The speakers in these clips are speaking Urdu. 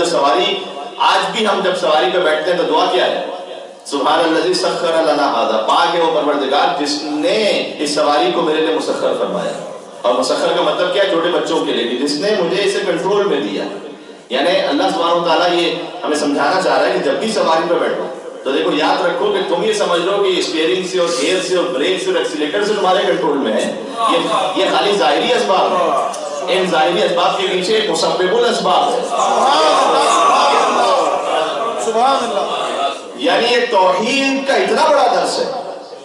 تو سواری آج بھی ہم جب سواری پہ بیٹھتے ہیں تو دعا کیا ہے؟ سبحان الذی سخر لنا ھذا، پاک ہے وہ پروردگار جس نے اس سواری کو میرے لیے مسخر فرمایا. اور مسخر کا مطلب کیا ہے؟ چھوٹے بچوں کے لیے، جس نے مجھے اسے کنٹرول میں دیا. یعنی اللہ سبحانہ وتعالیٰ یہ ہمیں سمجھانا چاہ رہا ہے کہ جب بھی سواری پہ بیٹھو تو دیکھو یاد رکھو کہ تم یہ سمجھ لو کہ اسٹیئرنگ سے اور گیئر سے اور بریک سے اور ایکسیلیٹر سے تمہارے کنٹرول میں ہے. یہ خالی ظاہری اسباب ہے، ان ظاہری اسباب کے پیچھے ایک مسبب الاسباب ہے. سبحان اللہ. یعنی یہ توحید کا اتنا بڑا درس ہے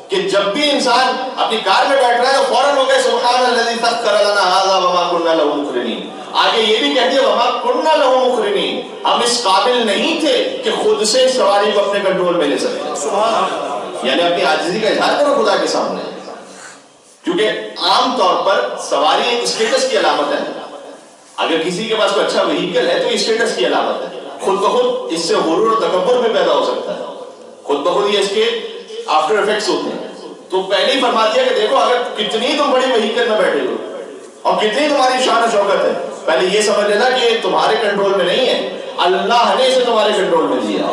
کہ جب بھی انسان اپنی کار میں بیٹھ رہا ہے تو فوراً ہو گئے سبحان الذی سخر لنا ھذا وما كنا له مقرنین. آگے یہ بھی کہہ دیا وما كنا له مقرنین، ہم اس قابل نہیں تھے کہ خود سے سواری کو اپنے کنٹرول میں لے سکتے. یعنی اپنی عاجزی کا اظہار کرو خدا کے سامنے، کیونکہ عام طور پر سواری ایک اسٹیٹس کی علامت ہے. اگر کسی کے پاس کوئی اچھا وہیکل ہے تو یہ اسٹیٹس کی علامت ہے. خود بخود اس سے غرور اور تکبر بھی پیدا ہو سکتا ہے، خود بخود یہ اس کے آفٹر افیکٹس ہوتے ہیں. تو پہلے ہی فرما دیا کہ دیکھو اگر کتنی تم بڑی وہیکل میں بیٹھے ہو اور کتنی تمہاری شان و شوکت ہے، پہلے یہ سمجھ لینا کہ یہ تمہارے کنٹرول میں نہیں ہے، اللہ نے اسے تمہارے کنٹرول میں دیا.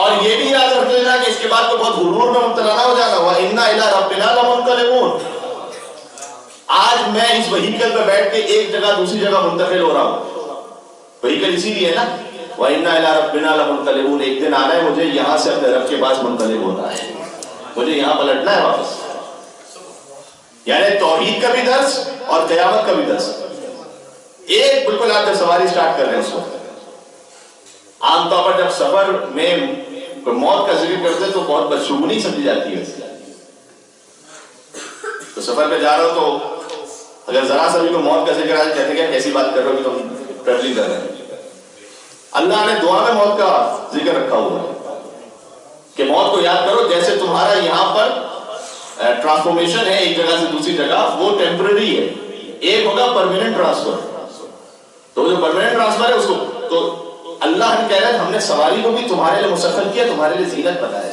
اور یہ بھی یاد رکھ لینا کہ اس کے بعد تو بہت غرور میں مبتلا نہ ہو جانا. وَإِنَّا إِلَىٰ رَبِّنَا لَمُنْقَلِبُونَ. آج میں اس وہیکل پہ بیٹھ کے ایک جگہ دوسری جگہ منتقل ہو رہا ہوں. وہیکل اسی لیے ہے نا، وَإِنَّا إِلَىٰ رَبِّنَا لَمُنْقَلِبُونَ. ایک دن آنا ہے مجھے یہاں سے اپنے رب کے پاس منقلب ہونا ہے، مجھے یہاں پلٹنا ہے واپس. یعنی توحید کا بھی درس اور قیامت کا بھی درس. ایک بالکل آپ جب سواری سٹارٹ کر رہے ہیں اس وقت، عام طور پر جب سفر میں کوئی موت کا ذکر کرتے ہیں تو بہت بدشگونی سمجھی جاتی ہے. تو سفر پہ جا رہا ہو تو اگر ذرا سا بھی کوئی موت کا ذکر آ جائے کہتے ہیں کیسی بات کر رہے ہو کہ تم ٹریولنگ کر رہے ہیں. اللہ نے دعا میں موت کا ذکر رکھا ہوا ہے کہ موت کو یاد کرو جیسے تمہارا یہاں پر ٹرانسفارمیشن ہے ایک جگہ سے دوسری جگہ، وہ ٹیمپرری ہے. ایک ہوگا پرماننٹ ٹرانسفر. تو جو پرماننٹ ٹرانسفر ہے اس کو تو اللہ نے کہہ رہا ہے ہم نے سواری کو بھی تمہارے لیے مسخر کیا، تمہارے لیے زینت بتایا.